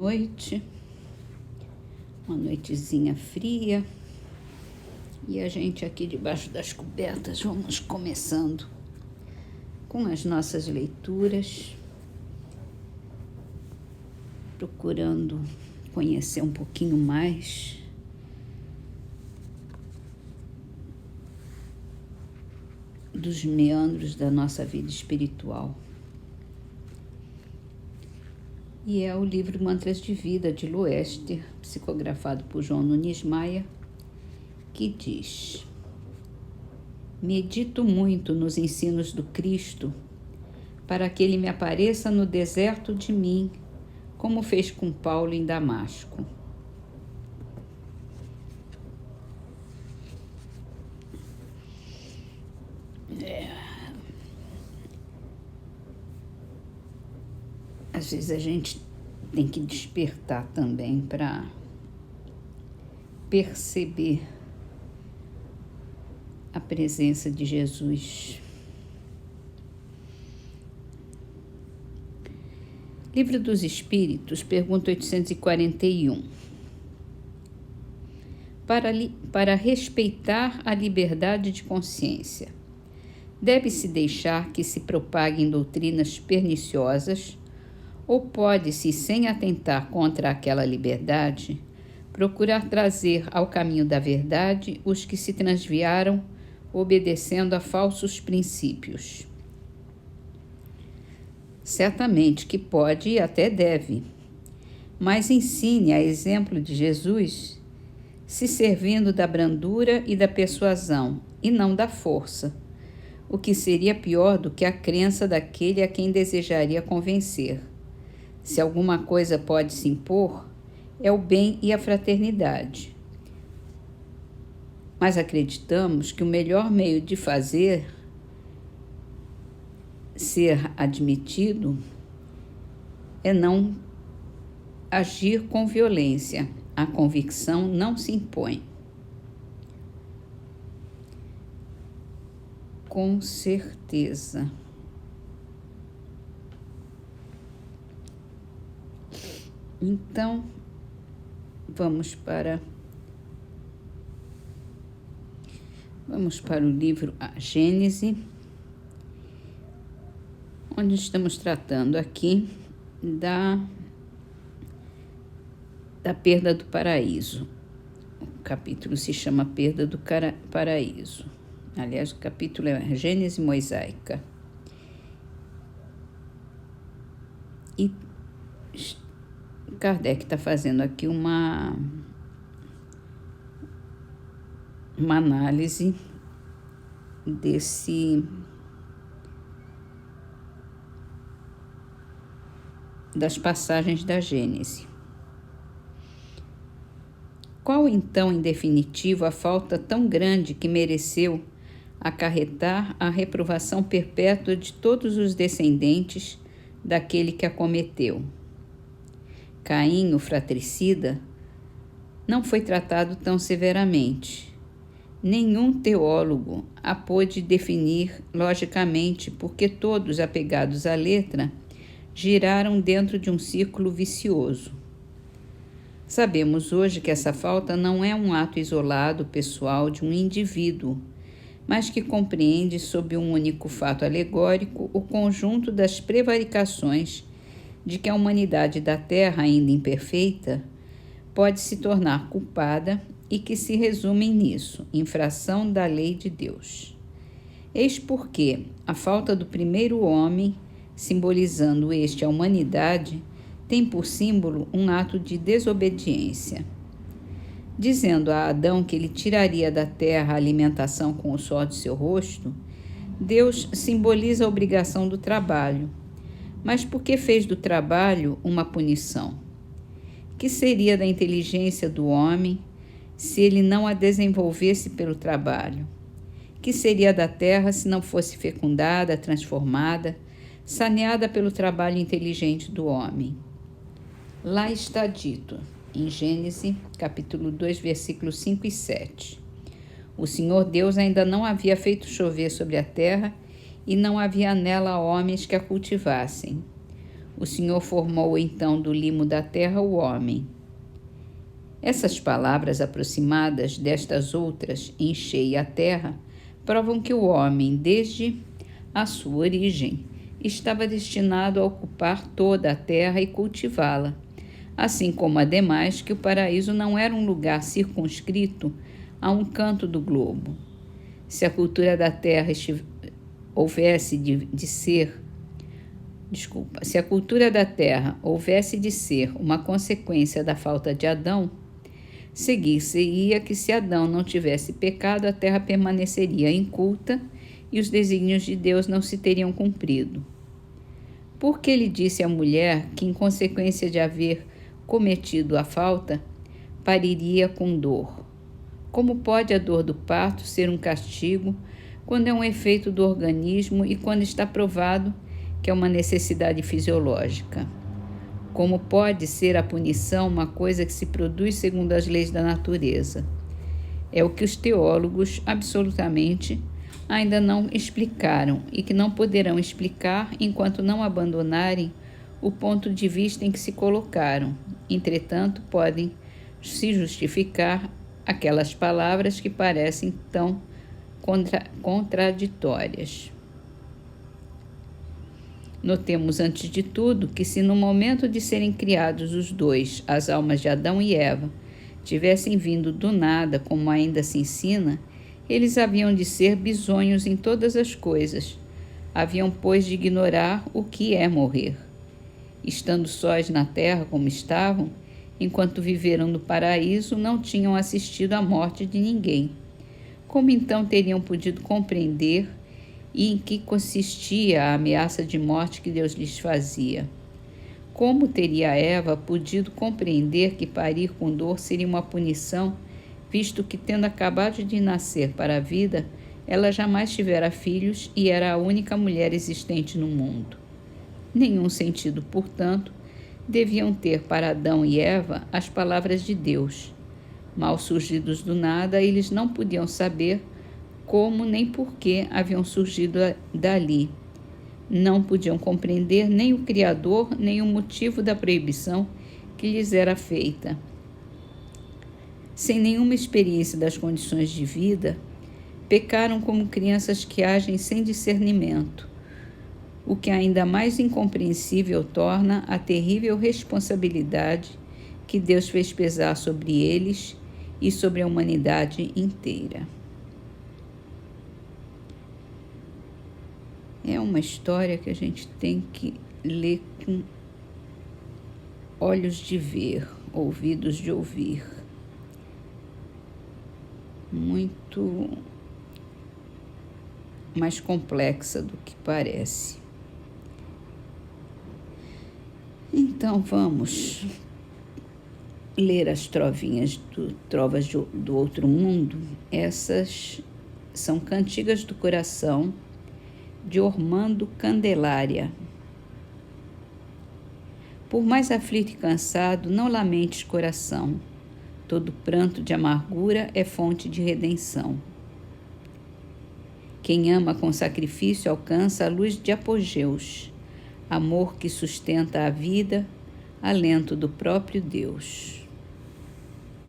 Noite, uma noitezinha fria, e a gente aqui debaixo das cobertas vamos começando com as nossas leituras, procurando conhecer um pouquinho mais dos meandros da nossa vida espiritual. E é o livro Mantras de Vida, de Loester, psicografado por João Nunes Maia, que diz: medito muito nos ensinos do Cristo, para que ele me apareça no deserto de mim, como fez com Paulo em Damasco. Às vezes a gente tem que despertar também para perceber a presença de Jesus. Livro dos Espíritos, pergunta 841. Para respeitar a liberdade de consciência, deve-se deixar que se propaguem doutrinas perniciosas, ou pode-se, sem atentar contra aquela liberdade, procurar trazer ao caminho da verdade os que se transviaram obedecendo a falsos princípios? Certamente que pode e até deve, mas ensine, a exemplo de Jesus, se servindo da brandura e da persuasão, e não da força, o que seria pior do que a crença daquele a quem desejaria convencer. Se alguma coisa pode se impor, é o bem e a fraternidade. Mas acreditamos que o melhor meio de fazer ser admitido é não agir com violência. A convicção não se impõe. Com certeza. Então, vamos para o livro A Gênese, onde estamos tratando aqui da perda do paraíso. O capítulo se chama Perda do Paraíso. Aliás, o capítulo é Gênese Mosaica. E Kardec está fazendo aqui uma análise das passagens da Gênese. Qual, então, em definitivo, a falta tão grande que mereceu acarretar a reprovação perpétua de todos os descendentes daquele que a cometeu? Caim, o fratricida, não foi tratado tão severamente. Nenhum teólogo a pôde definir logicamente, porque todos, apegados à letra, giraram dentro de um círculo vicioso. Sabemos hoje que essa falta não é um ato isolado, pessoal, de um indivíduo, mas que compreende, sob um único fato alegórico, o conjunto das prevaricações de que a humanidade da Terra, ainda imperfeita, pode se tornar culpada e que se resumem nisso, infração da lei de Deus. Eis porque a falta do primeiro homem, simbolizando este a humanidade, tem por símbolo um ato de desobediência. Dizendo a Adão que ele tiraria da terra a alimentação com o suor de seu rosto, Deus simboliza a obrigação do trabalho, mas por que fez do trabalho uma punição? Que seria da inteligência do homem se ele não a desenvolvesse pelo trabalho? Que seria da terra se não fosse fecundada, transformada, saneada pelo trabalho inteligente do homem? Lá está dito, em Gênesis, capítulo 2, versículos 5 e 7. O Senhor Deus ainda não havia feito chover sobre a terra e não havia nela homens que a cultivassem. O Senhor formou então do limo da terra o homem. Essas palavras aproximadas destas outras, enchei a terra, provam que o homem, desde a sua origem, estava destinado a ocupar toda a terra e cultivá-la, assim como ademais que o paraíso não era um lugar circunscrito a um canto do globo. Se a cultura da terra houvesse de ser uma consequência da falta de Adão, seguir-se-ia que se Adão não tivesse pecado, a terra permaneceria inculta e os desígnios de Deus não se teriam cumprido. Porque ele disse à mulher que, em consequência de haver cometido a falta, pariria com dor. Como pode a dor do parto ser um castigo quando é um efeito do organismo e quando está provado que é uma necessidade fisiológica? Como pode ser a punição uma coisa que se produz segundo as leis da natureza? É o que os teólogos absolutamente ainda não explicaram e que não poderão explicar enquanto não abandonarem o ponto de vista em que se colocaram. Entretanto, podem se justificar aquelas palavras que parecem tão contraditórias. Notemos, antes de tudo, que se no momento de serem criados os dois, as almas de Adão e Eva, tivessem vindo do nada, como ainda se ensina, eles haviam de ser bisonhos em todas as coisas. Haviam, pois, de ignorar o que é morrer. Estando sós na terra como estavam, enquanto viveram no paraíso, não tinham assistido à morte de ninguém. Como então teriam podido compreender e em que consistia a ameaça de morte que Deus lhes fazia? Como teria Eva podido compreender que parir com dor seria uma punição, visto que, tendo acabado de nascer para a vida, ela jamais tivera filhos e era a única mulher existente no mundo? Nenhum sentido, portanto, deviam ter para Adão e Eva as palavras de Deus. Mal surgidos do nada, eles não podiam saber como nem por que haviam surgido dali. Não podiam compreender nem o Criador, nem o motivo da proibição que lhes era feita. Sem nenhuma experiência das condições de vida, pecaram como crianças que agem sem discernimento, o que ainda mais incompreensível torna a terrível responsabilidade que Deus fez pesar sobre eles e sobre a humanidade inteira. É uma história que a gente tem que ler com olhos de ver, ouvidos de ouvir. Muito mais complexa do que parece. Então vamos ler as trovinhas Trovas do Outro Mundo. Essas são cantigas do coração de Ormando Candelária. Por mais aflito e cansado, não lamentes, coração. Todo pranto de amargura é fonte de redenção. Quem ama com sacrifício alcança a luz de apogeus, amor que sustenta a vida, alento do próprio Deus.